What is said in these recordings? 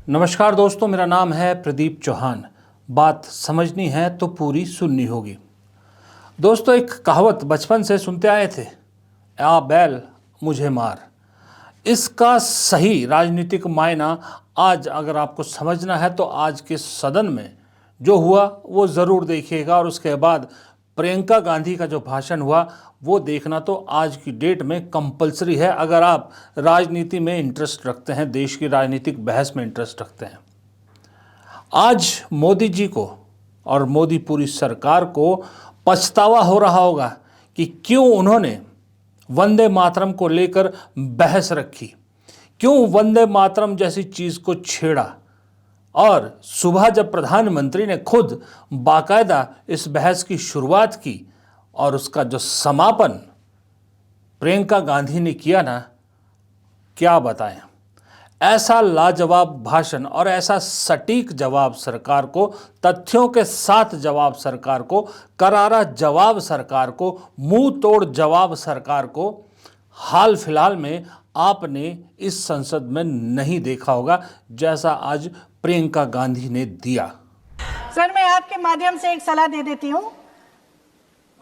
नमस्कार दोस्तों, मेरा नाम है प्रदीप चौहान। बात समझनी है तो पूरी सुननी होगी। दोस्तों, एक कहावत बचपन से सुनते आए थे, आ बैल मुझे मार। इसका सही राजनीतिक मायना आज अगर आपको समझना है तो आज के सदन में जो हुआ वो ज़रूर देखिएगा, और उसके बाद प्रियंका गांधी का जो भाषण हुआ वो देखना तो आज की डेट में कंपलसरी है अगर आप राजनीति में इंटरेस्ट रखते हैं, देश की राजनीतिक बहस में इंटरेस्ट रखते हैं। आज मोदी जी को और मोदी पूरी सरकार को पछतावा हो रहा होगा कि क्यों उन्होंने वंदे मातरम को लेकर बहस रखी, क्यों वंदे मातरम जैसी चीज़ को छेड़ा। और सुबह जब प्रधानमंत्री ने खुद बाकायदा इस बहस की शुरुआत की और उसका जो समापन प्रियंका गांधी ने किया ना, क्या बताएं। ऐसा लाजवाब भाषण और ऐसा सटीक जवाब सरकार को, तथ्यों के साथ जवाब सरकार को, करारा जवाब सरकार को, मुंह तोड़ जवाब सरकार को हाल फिलहाल में आपने इस संसद में नहीं देखा होगा जैसा आज प्रियंका गांधी ने दिया। सर, मैं आपके माध्यम से एक सलाह दे देती हूँ।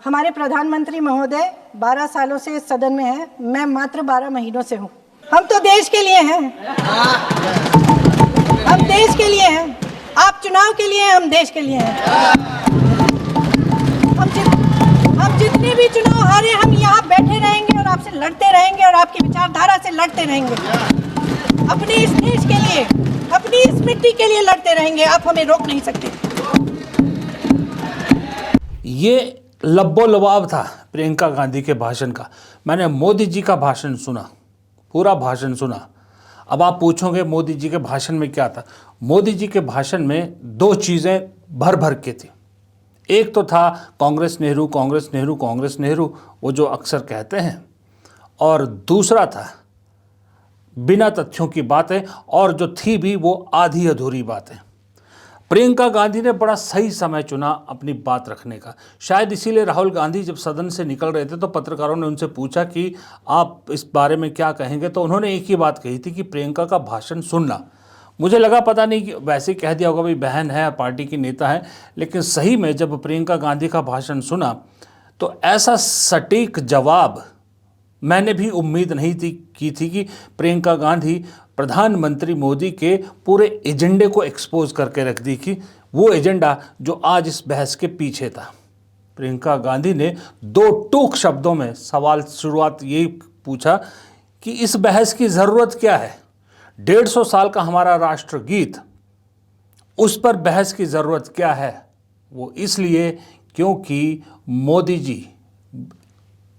हमारे प्रधानमंत्री महोदय 12 सालों से इस सदन में हैं, मैं मात्र 12 महीनों से हूँ। हम तो देश के लिए हैं, हम देश के लिए हैं। आप चुनाव के लिए हैं, हम देश के लिए हैं। हम जितने भी चुनाव हारे, हम यहाँ बैठे रहेंगे और आपसे लड़ते रहेंगे और आपकी विचारधारा से लड़ते रहेंगे। अपने इस देश के लिए, अपनी इस मिट्टी के लिए लड़ते रहेंगे। आप हमें रोक नहीं सकते। ये लब्बो लबाब था प्रियंका गांधी के भाषण का। मैंने मोदी जी का भाषण सुना, पूरा भाषण सुना। अब आप पूछोगे मोदी जी के भाषण में क्या था। मोदी जी के भाषण में दो चीज़ें भर भर के थी। एक तो था कांग्रेस नेहरू, कांग्रेस नेहरू, कांग्रेस नेहरू, वो जो अक्सर कहते हैं, और दूसरा था बिना तथ्यों की बातें, और जो थी भी वो आधी अधूरी बातें। प्रियंका गांधी ने बड़ा सही समय चुना अपनी बात रखने का। शायद इसीलिए राहुल गांधी जब सदन से निकल रहे थे तो पत्रकारों ने उनसे पूछा कि आप इस बारे में क्या कहेंगे, तो उन्होंने एक ही बात कही थी कि प्रियंका का भाषण सुनना। मुझे लगा पता नहीं कि वैसे ही कह दिया होगा, भाई बहन है, पार्टी की नेता है, लेकिन सही में जब प्रियंका गांधी का भाषण सुना तो ऐसा सटीक जवाब मैंने भी उम्मीद नहीं की थी कि प्रियंका गांधी प्रधानमंत्री मोदी के पूरे एजेंडे को एक्सपोज करके रख दी कि वो एजेंडा जो आज इस बहस के पीछे था। प्रियंका गांधी ने दो टूक शब्दों में सवाल शुरुआत यही पूछा कि इस बहस की ज़रूरत क्या है। 150 साल का हमारा राष्ट्रगीत, उस पर बहस की ज़रूरत क्या है। वो इसलिए क्योंकि मोदी जी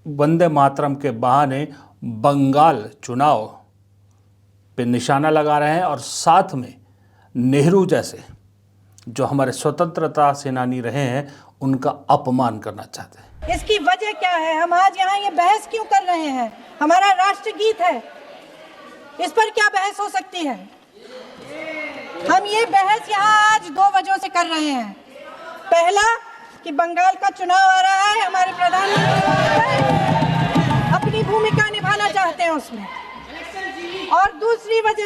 वंदे मातरम के बहाने बंगाल चुनाव पे निशाना लगा रहे हैं और साथ में नेहरू जैसे जो हमारे स्वतंत्रता सेनानी रहे हैं उनका अपमान करना चाहते हैं। इसकी वजह क्या है? हम आज यहाँ ये बहस क्यों कर रहे हैं? हमारा राष्ट्रगीत है, इस पर क्या बहस हो सकती है? हम ये बहस यहाँ आज 2 वजहों से कर रहे हैं। पहला कि बंगाल का चुनाव आ रहा है, हमारे प्रधानमंत्री अपनी भूमिका निभाना चाहते हैं उसमें। और दूसरी वजह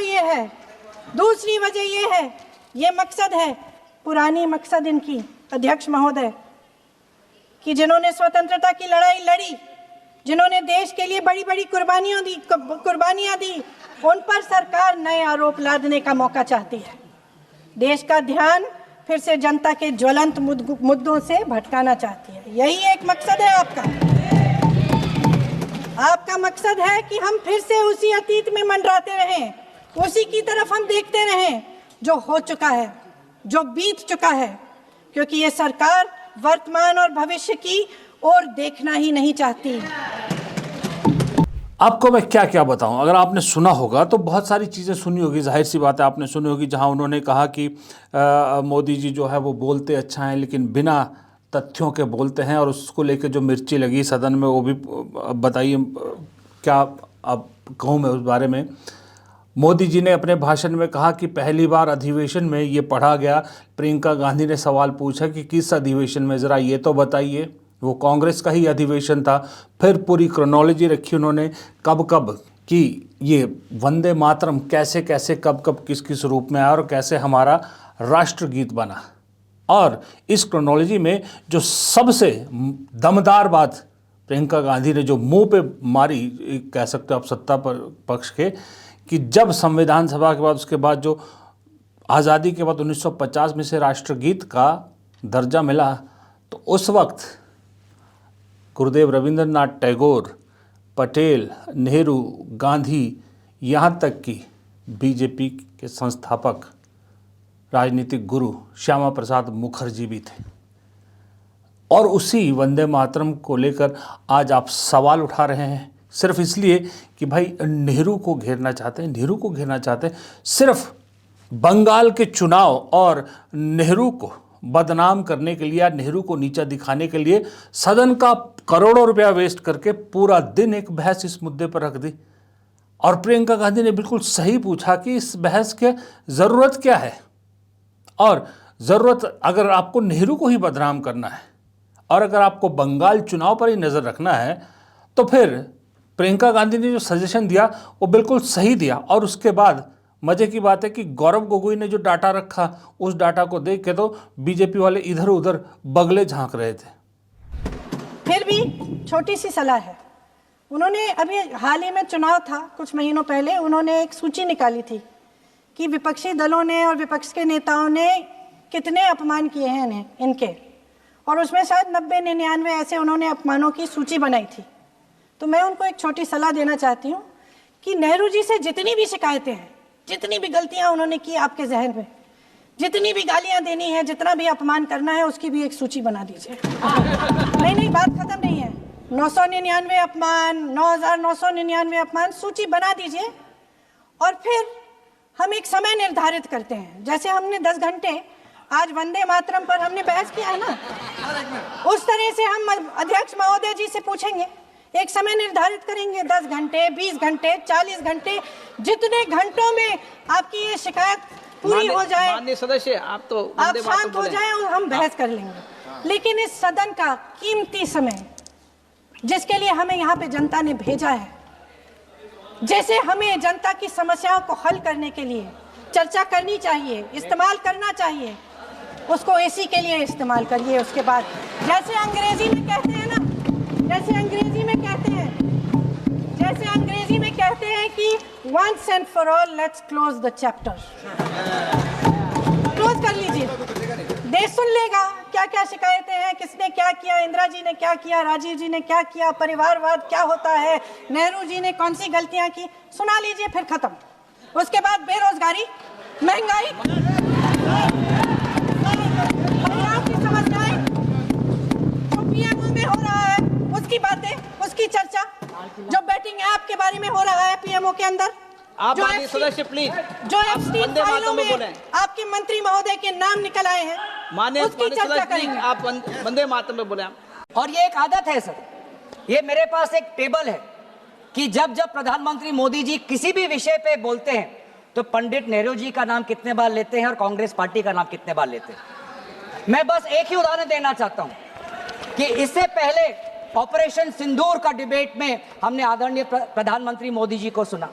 ये है, ये मकसद है, पुरानी मकसद इनकी अध्यक्ष महोदय, कि जिन्होंने स्वतंत्रता की लड़ाई लड़ी, जिन्होंने देश के लिए बड़ी बड़ी कुर्बानियां दी, उन पर सरकार नए आरोप लादने का मौका चाहती है। देश का ध्यान फिर से जनता के ज्वलंत मुद्दों से भटकाना चाहती है। यही एक मकसद है आपका मकसद है कि हम फिर से उसी अतीत में मंडराते रहें, उसी की तरफ हम देखते रहें जो हो चुका है, जो बीत चुका है, क्योंकि ये सरकार वर्तमान और भविष्य की ओर देखना ही नहीं चाहती। आपको मैं क्या क्या बताऊं। अगर आपने सुना होगा तो बहुत सारी चीज़ें सुनी होगी, जाहिर सी बात है आपने सुनी होगी, जहां उन्होंने कहा कि मोदी जी जो है वो बोलते अच्छा हैं लेकिन बिना तथ्यों के बोलते हैं, और उसको लेकर जो मिर्ची लगी सदन में वो भी बताइए क्या अब कहूँ मैं उस बारे में। मोदी जी ने अपने भाषण में कहा कि पहली बार अधिवेशन में ये पढ़ा गया। प्रियंका गांधी ने सवाल पूछा कि किस अधिवेशन में, ज़रा ये तो बताइए। वो कांग्रेस का ही अधिवेशन था। फिर पूरी क्रोनोलॉजी रखी उन्होंने, कब कब कि ये वंदे मातरम कैसे कैसे कब कब किस किस रूप में आया और कैसे हमारा राष्ट्रगीत बना। और इस क्रोनोलॉजी में जो सबसे दमदार बात प्रियंका गांधी ने जो मुंह पे मारी, कह सकते हो आप सत्ता पर पक्ष के, कि जब संविधान सभा के बाद उसके बाद जो आज़ादी के बाद 1950 में से राष्ट्रगीत का दर्जा मिला, तो उस वक्त गुरुदेव रविंद्रनाथ टैगोर, पटेल, नेहरू, गांधी, यहाँ तक कि बीजेपी के संस्थापक राजनीतिक गुरु श्यामा प्रसाद मुखर्जी भी थे। और उसी वंदे मातरम को लेकर आज आप सवाल उठा रहे हैं सिर्फ इसलिए कि भाई नेहरू को घेरना चाहते हैं, नेहरू को घेरना चाहते हैं, सिर्फ बंगाल के चुनाव और नेहरू को बदनाम करने के लिए या नेहरू को नीचा दिखाने के लिए सदन का करोड़ों रुपया वेस्ट करके पूरा दिन एक बहस इस मुद्दे पर रख दी। और प्रियंका गांधी ने बिल्कुल सही पूछा कि इस बहस के ज़रूरत क्या है। और ज़रूरत, अगर आपको नेहरू को ही बदनाम करना है और अगर आपको बंगाल चुनाव पर ही नज़र रखना है, तो फिर प्रियंका गांधी ने जो सजेशन दिया वो बिल्कुल सही दिया। और उसके बाद मज़े की बात है कि गौरव गोगोई ने जो डाटा रखा, उस डाटा को देख के तो बीजेपी वाले इधर उधर बगले झांक रहे थे। फिर भी छोटी सी सलाह है, उन्होंने अभी हाल ही में चुनाव था कुछ महीनों पहले, उन्होंने एक सूची निकाली थी कि विपक्षी दलों ने और विपक्ष के नेताओं ने कितने अपमान किए हैं इनके, और उसमें शायद 90-99 ऐसे उन्होंने अपमानों की सूची बनाई थी। तो मैं उनको एक छोटी सलाह देना चाहती हूँ कि नेहरू जी से जितनी भी शिकायतें हैं, जितनी भी गलतियां उन्होंने की आपके जहन में, जितनी भी गालियां देनी है, जितना भी अपमान करना है, उसकी भी एक सूची बना दीजिए। नहीं, बात खत्म नहीं है। 999 अपमान, 9,999 अपमान, सूची बना दीजिए। और फिर हम एक समय निर्धारित करते हैं, जैसे हमने 10 घंटे आज वंदे मातरम पर हमने बहस किया है ना, उस तरह से हम अध्यक्ष महोदय जी से पूछेंगे, एक समय निर्धारित करेंगे, 10 घंटे, 20 घंटे, 40 घंटे, जितने घंटों में आपकी ये शिकायत पूरी हो जाए, माननीय सदस्य आप शांत हो जाए और हम बहस कर लेंगे। लेकिन इस सदन का कीमती समय, जिसके लिए हमें यहाँ पे जनता ने भेजा है, जैसे हमें जनता की समस्याओं को हल करने के लिए चर्चा करनी चाहिए, इस्तेमाल करना चाहिए, उसको एसी के लिए इस्तेमाल करिए। उसके बाद जैसे अंग्रेजी में कहते हैं ना, जैसे अंग्रेजी में कहते हैं कि once and for all let's close the chapter, close कर लीजिए। देश सुन लेगा क्या क्या शिकायतें हैं, किसने क्या किया, इंदिरा जी ने क्या किया, राजीव जी ने क्या किया, परिवारवाद क्या होता है, नेहरू जी ने कौन सी गलतियां की, सुना लीजिए, फिर खत्म। उसके बाद बेरोजगारी, महंगाई, महिलाओं की समस्याएं, जो पीएमओ में हो रहा है उसकी बातें, उसकी चर्चा, जो बैटिंग ऐप के बारे में हो रहा है पीएमओ के अंदर, आप सदस्य प्लीज, जो एफस्टीन फाइलों में आपके मंत्री महोदय के नाम निकल आए हैं, माननीय उसकी चर्चा करेंगे। आप वंदे मातरम में बोले। और ये एक आदत है सर, ये मेरे पास एक टेबल है कि जब जब प्रधानमंत्री मोदी जी किसी भी विषय पे बोलते हैं तो पंडित नेहरू जी का नाम कितने बार लेते हैं और कांग्रेस पार्टी का नाम कितने बार लेते हैं। मैं बस एक ही उदाहरण देना चाहता हूं कि इससे पहले ऑपरेशन सिंदूर का डिबेट में हमने आदरणीय प्रधानमंत्री मोदी जी को सुना।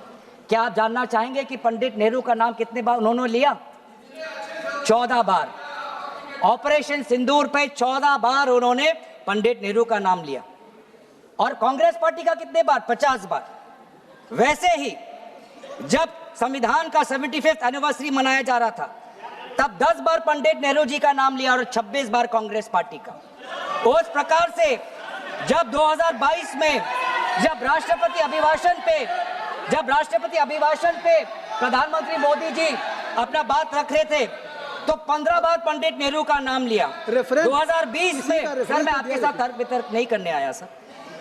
क्या आप जानना चाहेंगे कि पंडित नेहरू का नाम कितने बार उन्होंने लिया? 14 बार। ऑपरेशन सिंदूर पे 14 बार उन्होंने पंडित नेहरू का नाम लिया। और कांग्रेस पार्टी का कितने बार? 50 बार। वैसे ही जब संविधान का 75th एनिवर्सरी मनाया जा रहा था तब 10 बार पंडित नेहरू जी का नाम लिया और 26 बार कांग्रेस पार्टी का। उस प्रकार से जब 2022 में जब राष्ट्रपति अभिभाषण पे प्रधानमंत्री मोदी जी अपना बात रख रहे थे तो 15 बार पंडित नेहरू का नाम लिया। 2020 में, सर मैं आपके साथ तर्क वितर्क नहीं करने आया सर,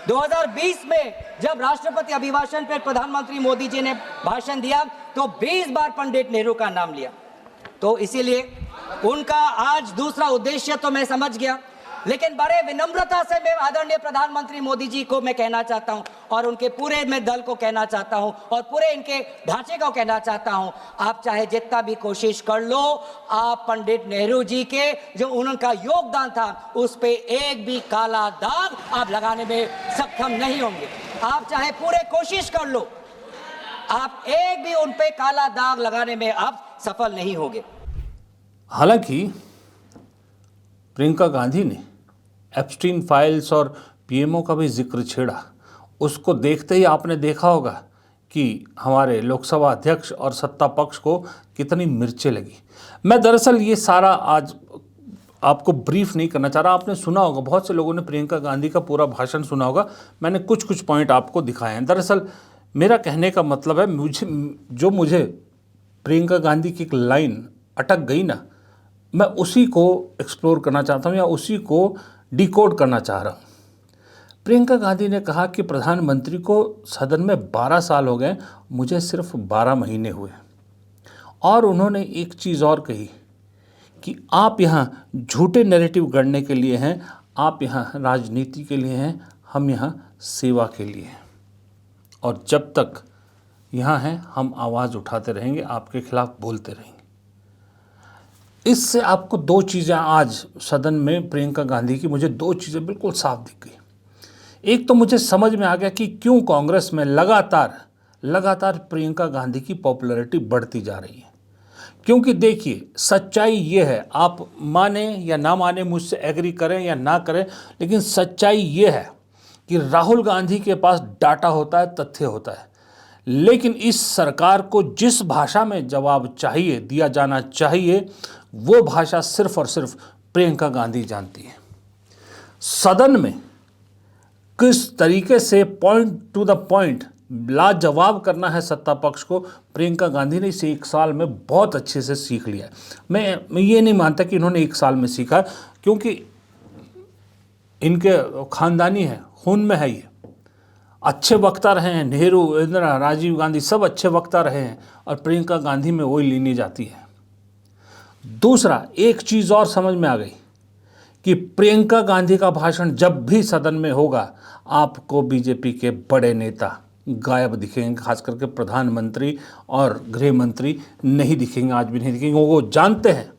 2020 में जब राष्ट्रपति अभिभाषण पर प्रधानमंत्री मोदी जी ने भाषण दिया तो 20 बार पंडित नेहरू का नाम लिया। तो इसीलिए उनका आज दूसरा उद्देश्य तो मैं समझ गया, लेकिन बड़े विनम्रता से मैं आदरणीय प्रधानमंत्री मोदी जी को मैं कहना चाहता हूं और उनके पूरे मैं दल को कहना चाहता हूं और पूरे इनके ढांचे को कहना चाहता हूं, आप चाहे जितना भी कोशिश कर लो, आप पंडित नेहरू जी के जो उनका योगदान था उस पे एक भी काला दाग आप लगाने में सक्षम नहीं होंगे। आप चाहे पूरे कोशिश कर लो, आप एक भी उन पे काला दाग लगाने में आप सफल नहीं होंगे। हालांकि प्रियंका गांधी ने एप्स्टीन फाइल्स और पीएमओ का भी जिक्र छेड़ा। उसको देखते ही आपने देखा होगा कि हमारे लोकसभा अध्यक्ष और सत्ता पक्ष को कितनी मिर्चें लगी। मैं दरअसल ये सारा आज आपको ब्रीफ नहीं करना चाह रहा। आपने सुना होगा, बहुत से लोगों ने प्रियंका गांधी का पूरा भाषण सुना होगा। मैंने कुछ कुछ पॉइंट आपको दिखाए हैं। दरअसल मेरा कहने का मतलब है, मुझे प्रियंका गांधी की एक लाइन अटक गई ना, मैं उसी को एक्सप्लोर करना चाहता हूँ या उसी को डिकोड करना चाह रहा हूँ। प्रियंका गांधी ने कहा कि प्रधानमंत्री को सदन में 12 साल हो गए, मुझे सिर्फ 12 महीने हुए। और उन्होंने एक चीज़ और कही कि आप यहाँ झूठे नैरेटिव गढ़ने के लिए हैं, आप यहाँ राजनीति के लिए हैं, हम यहाँ सेवा के लिए हैं। और जब तक यहाँ हैं हम आवाज़ उठाते रहेंगे, आपके खिलाफ बोलते रहेंगे। इससे आपको दो चीज़ें आज सदन में प्रियंका गांधी की, मुझे दो चीज़ें बिल्कुल साफ दिख गई। एक तो मुझे समझ में आ गया कि क्यों कांग्रेस में लगातार प्रियंका गांधी की पॉपुलैरिटी बढ़ती जा रही है। क्योंकि देखिए, सच्चाई ये है, आप माने या ना माने, मुझसे एग्री करें या ना करें, लेकिन सच्चाई ये है कि राहुल गांधी के पास डाटा होता है, तथ्य होता है, लेकिन इस सरकार को जिस भाषा में जवाब चाहिए, दिया जाना चाहिए, वो भाषा सिर्फ और सिर्फ प्रियंका गांधी जानती है। सदन में किस तरीके से पॉइंट टू द पॉइंट लाजवाब करना है सत्ता पक्ष को, प्रियंका गांधी ने इसे 1 साल में बहुत अच्छे से सीख लिया है। मैं ये नहीं मानता कि इन्होंने 1 साल में सीखा, क्योंकि इनके खानदानी है, खून में है, ये अच्छे वक्ता रहे हैं। नेहरू, इंदिरा, राजीव गांधी सब अच्छे वक्ता रहे हैं, और प्रियंका गांधी में वही लीनी जाती है। दूसरा, एक चीज़ और समझ में आ गई कि प्रियंका गांधी का भाषण जब भी सदन में होगा, आपको बीजेपी के बड़े नेता गायब दिखेंगे, खास करके प्रधानमंत्री और गृह मंत्री नहीं दिखेंगे, आज भी नहीं दिखेंगे। वो जानते हैं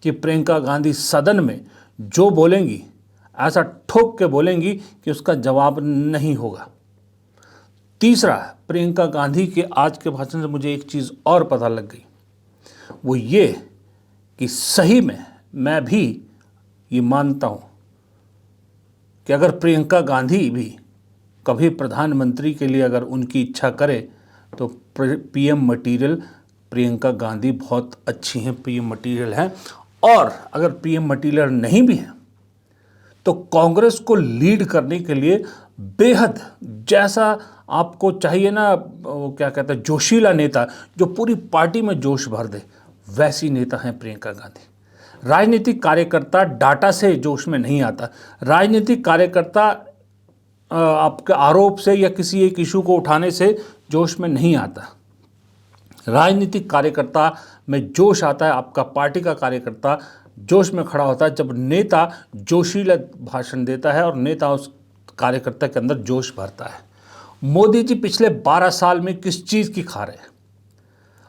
कि प्रियंका गांधी सदन में जो बोलेंगी, ऐसा ठोक के बोलेंगी कि उसका जवाब नहीं होगा। तीसरा, प्रियंका गांधी के आज के भाषण से मुझे एक चीज़ और पता लग गई, वो ये कि सही में मैं भी ये मानता हूँ कि अगर प्रियंका गांधी भी कभी प्रधानमंत्री के लिए अगर उनकी इच्छा करे, तो पीएम मटीरियल प्रियंका गांधी बहुत अच्छी हैं, पीएम मटीरियल हैं। और अगर पीएम मटीरियल नहीं भी है, तो कांग्रेस को लीड करने के लिए बेहद, जैसा आपको चाहिए ना, क्या कहते हैं, जोशीला नेता जो पूरी पार्टी में जोश भर दे, वैसी नेता हैं प्रियंका गांधी। राजनीतिक कार्यकर्ता डाटा से जोश में नहीं आता। राजनीतिक कार्यकर्ता आपके आरोप से या किसी एक इशू को उठाने से जोश में नहीं आता। राजनीतिक कार्यकर्ता में जोश आता है, आपका पार्टी का कार्यकर्ता जोश में खड़ा होता है जब नेता जोशीला भाषण देता है और नेता उस कार्यकर्ता के अंदर जोश भरता है। मोदी जी पिछले 12 साल में किस चीज़ की खा रहे हैं?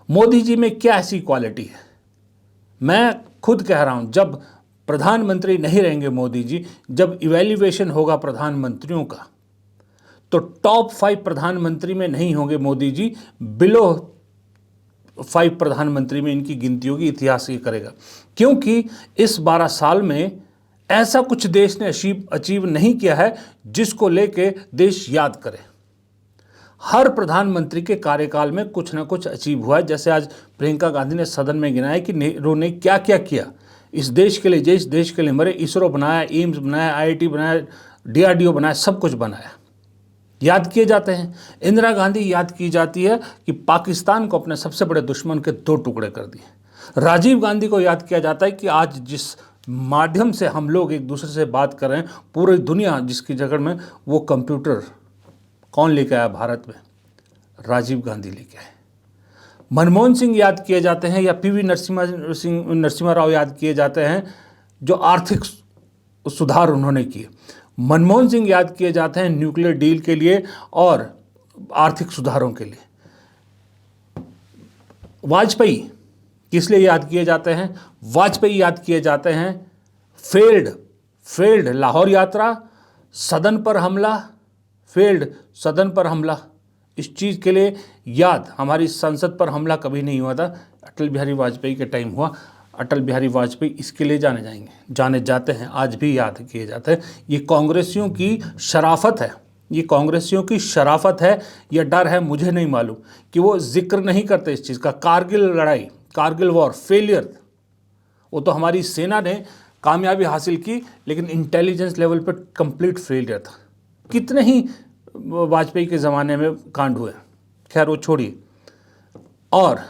मोदी जी में क्या ऐसी क्वालिटी है? मैं खुद कह रहा हूं, जब प्रधानमंत्री नहीं रहेंगे मोदी जी, जब इवैल्यूएशन होगा प्रधानमंत्रियों का, तो टॉप 5 प्रधानमंत्री में नहीं होंगे मोदी जी, बिलो 5 प्रधानमंत्री में इनकी गिनती होगी। इतिहास ये करेगा, क्योंकि इस 12 साल में ऐसा कुछ देश ने अचीव नहीं किया है जिसको लेके देश याद करे। हर प्रधानमंत्री के कार्यकाल में कुछ ना कुछ अचीव हुआ है। जैसे आज प्रियंका गांधी ने सदन में गिनाया कि नेहरू ने क्या क्या किया इस देश के लिए, जिस देश के लिए मरे। इसरो बनाया, एम्स बनाया, IIT बनाया, DRDO बनाया, सब कुछ बनाया, याद किए जाते हैं। इंदिरा गांधी याद की जाती है कि पाकिस्तान को अपने सबसे बड़े दुश्मन के 2 टुकड़े कर दिए। राजीव गांधी को याद किया जाता है कि आज जिस माध्यम से हम लोग एक दूसरे से बात कर रहे हैं, पूरी दुनिया जिसकी जगह में, वो कंप्यूटर कौन लेके आया भारत में? राजीव गांधी लेके आए। मनमोहन सिंह याद किए जाते हैं, या PV नरसिम्हा राव याद किए जाते हैं, जो आर्थिक सुधार उन्होंने किए। मनमोहन सिंह याद किए जाते हैं न्यूक्लियर डील के लिए और आर्थिक सुधारों के लिए। वाजपेयी किस लिए याद किए जाते हैं? वाजपेयी याद किए जाते हैं फेल्ड लाहौर यात्रा, सदन पर हमला, फेल्ड सदन पर हमला, इस चीज़ के लिए याद, हमारी संसद पर हमला कभी नहीं हुआ था, अटल बिहारी वाजपेयी के टाइम हुआ। अटल बिहारी वाजपेयी इसके लिए जाने जाते हैं, आज भी याद किए जाते हैं। ये कांग्रेसियों की शराफत है, ये कांग्रेसियों की शराफत है या डर है मुझे नहीं मालूम कि वो जिक्र नहीं करते इस चीज़ का। कारगिल लड़ाई, कारगिल वॉर फेलियर, वो तो हमारी सेना ने कामयाबी हासिल की, लेकिन इंटेलिजेंस लेवल पर कंप्लीट फेलियर था। कितने ही वाजपेयी के ज़माने में कांड हुए, खैर वो छोड़िए। और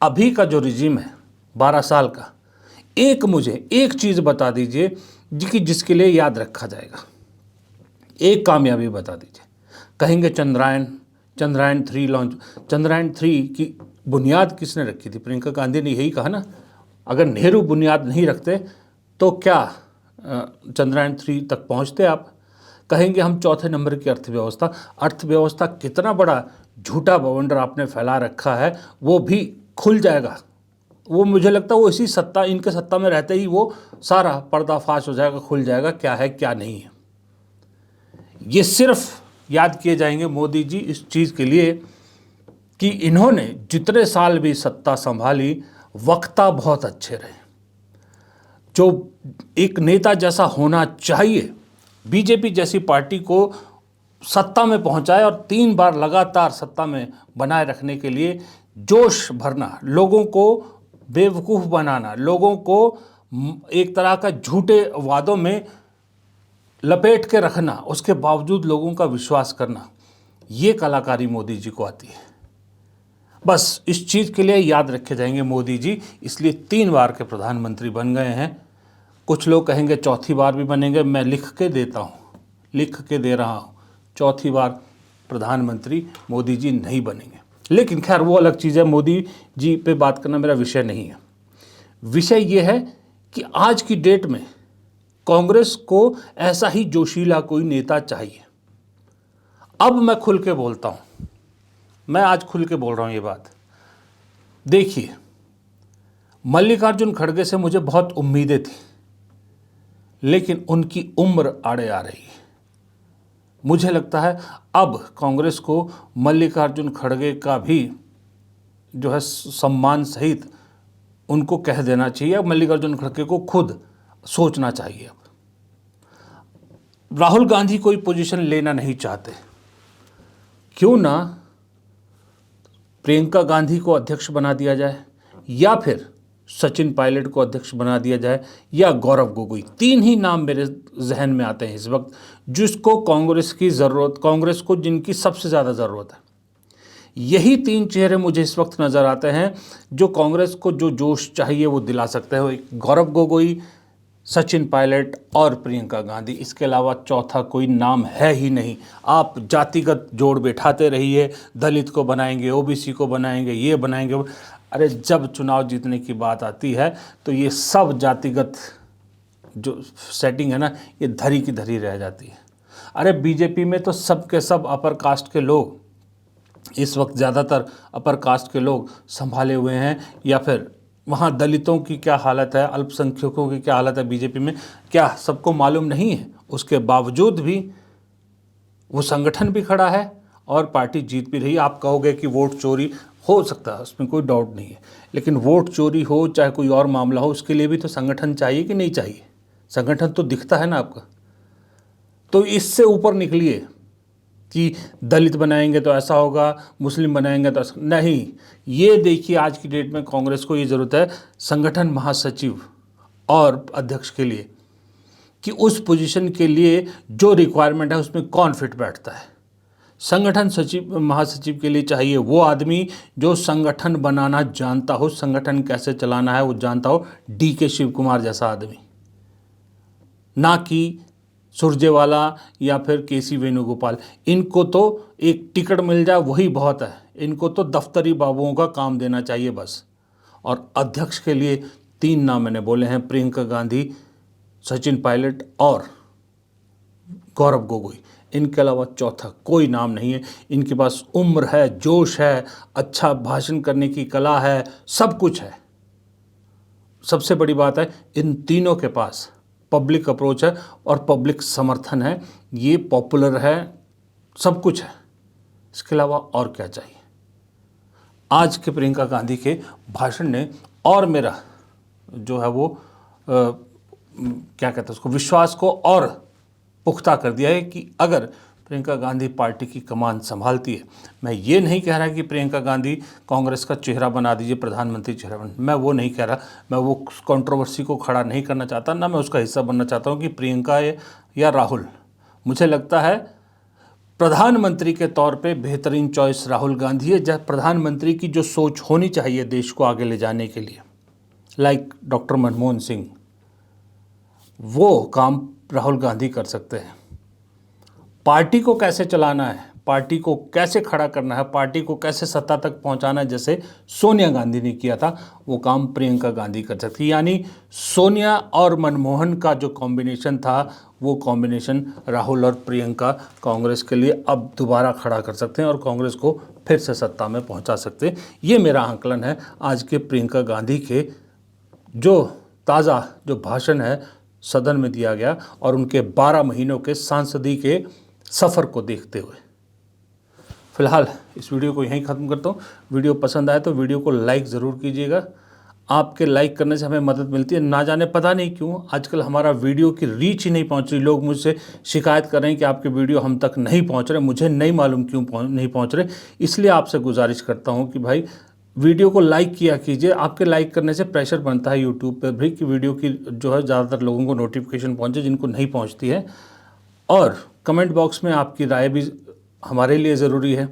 अभी का जो रिजीम है 12 साल का, मुझे एक चीज़ बता दीजिए कि जिसके लिए याद रखा जाएगा, एक कामयाबी बता दीजिए। कहेंगे चंद्रयान 3 लॉन्च। चंद्रयान 3 की बुनियाद किसने रखी थी? प्रियंका गांधी ने यही कहा ना, अगर नेहरू बुनियाद नहीं रखते तो क्या चंद्रयान 3 तक पहुंचते आप? कहेंगे हम चौथे नंबर की अर्थव्यवस्था कितना बड़ा झूठा बवंडर आपने फैला रखा है, वो भी खुल जाएगा। वो मुझे लगता है वो इनके सत्ता में रहते ही वो सारा पर्दाफाश हो जाएगा, खुल जाएगा क्या है क्या नहीं है। ये सिर्फ याद किए जाएंगे मोदी जी इस चीज़ के लिए कि इन्होंने जितने साल भी सत्ता संभाली, वक्ता बहुत अच्छे रहे, जो एक नेता जैसा होना चाहिए, बीजेपी जैसी पार्टी को सत्ता में पहुंचाए और 3 बार लगातार सत्ता में बनाए रखने के लिए जोश भरना, लोगों को बेवकूफ़ बनाना, लोगों को एक तरह का झूठे वादों में लपेट के रखना, उसके बावजूद लोगों का विश्वास करना, ये कलाकारी मोदी जी को आती है। बस इस चीज़ के लिए याद रखे जाएंगे मोदी जी, इसलिए 3 बार के प्रधानमंत्री बन गए हैं। कुछ लोग कहेंगे चौथी बार भी बनेंगे, मैं लिख के दे रहा हूँ, चौथी बार प्रधानमंत्री मोदी जी नहीं बनेंगे। लेकिन खैर वो अलग चीज़ है, मोदी जी पे बात करना मेरा विषय नहीं है। विषय ये है कि आज की डेट में कांग्रेस को ऐसा ही जोशीला कोई नेता चाहिए। अब मैं खुल के बोलता हूँ, मैं आज खुल के बोल रहा हूँ ये बात। देखिए, मल्लिकार्जुन खड़गे से मुझे बहुत उम्मीदें थी, लेकिन उनकी उम्र आड़े आ रही है। मुझे लगता है अब कांग्रेस को मल्लिकार्जुन खड़गे का भी जो है सम्मान सहित उनको कह देना चाहिए। मल्लिकार्जुन खड़गे को खुद सोचना चाहिए। अब राहुल गांधी कोई पोजीशन लेना नहीं चाहते, क्यों ना प्रियंका गांधी को अध्यक्ष बना दिया जाए, या फिर सचिन पायलट को अध्यक्ष बना दिया जाए, या गौरव गोगोई। 3 ही नाम मेरे जहन में आते हैं इस वक्त, जिसको कांग्रेस की ज़रूरत, कांग्रेस को जिनकी सबसे ज़्यादा ज़रूरत है। यही 3 चेहरे मुझे इस वक्त नज़र आते हैं जो कांग्रेस को जो जोश चाहिए वो दिला सकते हैं। गौरव गोगोई, सचिन पायलट और प्रियंका गांधी। इसके अलावा चौथा कोई नाम है ही नहीं। आप जातिगत जोड़ बैठाते रहिए, दलित को बनाएंगे, ओबीसी को बनाएंगे, ये बनाएंगे। अरे जब चुनाव जीतने की बात आती है तो ये सब जातिगत जो सेटिंग है ना, ये धरी की धरी रह जाती है। अरे बीजेपी में तो सब के सब अपर कास्ट के लोग, इस वक्त ज़्यादातर अपर कास्ट के लोग संभाले हुए हैं, या फिर वहाँ दलितों की क्या हालत है, अल्पसंख्यकों की क्या हालत है बीजेपी में, क्या सबको मालूम नहीं है? उसके बावजूद भी वो संगठन भी खड़ा है और पार्टी जीत भी रही। आप कहोगे कि वोट चोरी हो सकता है, उसमें कोई डाउट नहीं है, लेकिन वोट चोरी हो चाहे कोई और मामला हो, उसके लिए भी तो संगठन चाहिए कि नहीं चाहिए? संगठन तो दिखता है ना आपका। तो इससे ऊपर निकलिए कि दलित बनाएंगे तो ऐसा होगा, मुस्लिम बनाएंगे तो ऐसा नहीं। ये देखिए, आज की डेट में कांग्रेस को ये ज़रूरत है संगठन महासचिव और अध्यक्ष के लिए, कि उस पोजीशन के लिए जो रिक्वायरमेंट है उसमें कौन फिट बैठता है। संगठन सचिव, महासचिव के लिए चाहिए वो आदमी जो संगठन बनाना जानता हो, संगठन कैसे चलाना है वो जानता हो, DK शिव कुमार जैसा आदमी, ना कि सुरजेवाला या फिर KC वेणुगोपाल। इनको तो एक टिकट मिल जाए वही बहुत है, इनको तो दफ्तरी बाबुओं का काम देना चाहिए बस। और अध्यक्ष के लिए 3 नाम मैंने बोले हैं, प्रियंका गांधी, सचिन पायलट और गौरव गोगोई। इनके अलावा चौथा कोई नाम नहीं है। इनके पास उम्र है, जोश है, अच्छा भाषण करने की कला है, सब कुछ है। सबसे बड़ी बात है, इन तीनों के पास पब्लिक अप्रोच है और पब्लिक समर्थन है, ये पॉपुलर है, सब कुछ है। इसके अलावा और क्या चाहिए? आज के प्रियंका गांधी के भाषण ने और मेरा जो है वो क्या कहते हैं उसको, विश्वास को और पुख्ता कर दिया है कि अगर प्रियंका गांधी पार्टी की कमान संभालती है, मैं ये नहीं कह रहा कि प्रियंका गांधी कांग्रेस का चेहरा बना दीजिए, प्रधानमंत्री चेहरा बन, मैं वो नहीं कह रहा, मैं वो कंट्रोवर्सी को खड़ा नहीं करना चाहता, ना मैं उसका हिस्सा बनना चाहता हूँ कि प्रियंका या राहुल। मुझे लगता है प्रधानमंत्री के तौर पे बेहतरीन चॉइस राहुल गांधी है, जब प्रधानमंत्री की जो सोच होनी चाहिए देश को आगे ले जाने के लिए, लाइक डॉक्टर मनमोहन सिंह, वो काम राहुल गांधी कर सकते हैं। पार्टी को कैसे चलाना है, पार्टी को कैसे खड़ा करना है, पार्टी को कैसे सत्ता तक पहुंचाना है, जैसे सोनिया गांधी ने किया था, वो काम प्रियंका गांधी कर सकती है। यानी सोनिया और मनमोहन का जो कॉम्बिनेशन था, वो कॉम्बिनेशन राहुल और प्रियंका कांग्रेस के लिए अब दोबारा खड़ा कर सकते हैं और कांग्रेस को फिर से सत्ता में पहुंचा सकते हैं। ये मेरा आंकलन है आज के प्रियंका गांधी के जो ताज़ा जो भाषण है सदन में दिया गया और उनके 12 महीनों के सांसदी के सफ़र को देखते हुए। फिलहाल इस वीडियो को यहीं ख़त्म करता हूँ। वीडियो पसंद आए तो वीडियो को लाइक ज़रूर कीजिएगा। आपके लाइक करने से हमें मदद मिलती है। ना जाने पता नहीं क्यों आजकल हमारा वीडियो की रीच ही नहीं पहुँच रही। लोग मुझसे शिकायत कर रहे हैं कि आपके वीडियो हम तक नहीं पहुँच रहे। मुझे नहीं मालूम क्यों नहीं पहुँच रहे। इसलिए आपसे गुजारिश करता हूँ कि भाई वीडियो को लाइक किया कीजिए। आपके लाइक करने से प्रेशर बनता है यूट्यूब पर भी कि वीडियो की जो है ज़्यादातर लोगों को नोटिफिकेशन पहुँचे, जिनको नहीं पहुँचती है। और कमेंट बॉक्स में आपकी राय भी हमारे लिए ज़रूरी है।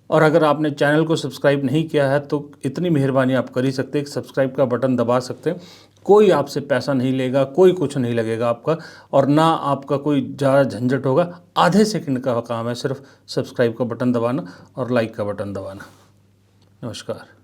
और अगर आपने चैनल को सब्सक्राइब नहीं किया है तो इतनी मेहरबानी आप कर ही सकते हैं कि सब्सक्राइब का बटन दबा सकते हैं। कोई आपसे पैसा नहीं लेगा, कोई कुछ नहीं लगेगा आपका, और ना आपका कोई ज़्यादा झंझट होगा। आधे सेकंड का काम है सिर्फ सब्सक्राइब का बटन दबाना और लाइक का बटन दबाना। नमस्कार।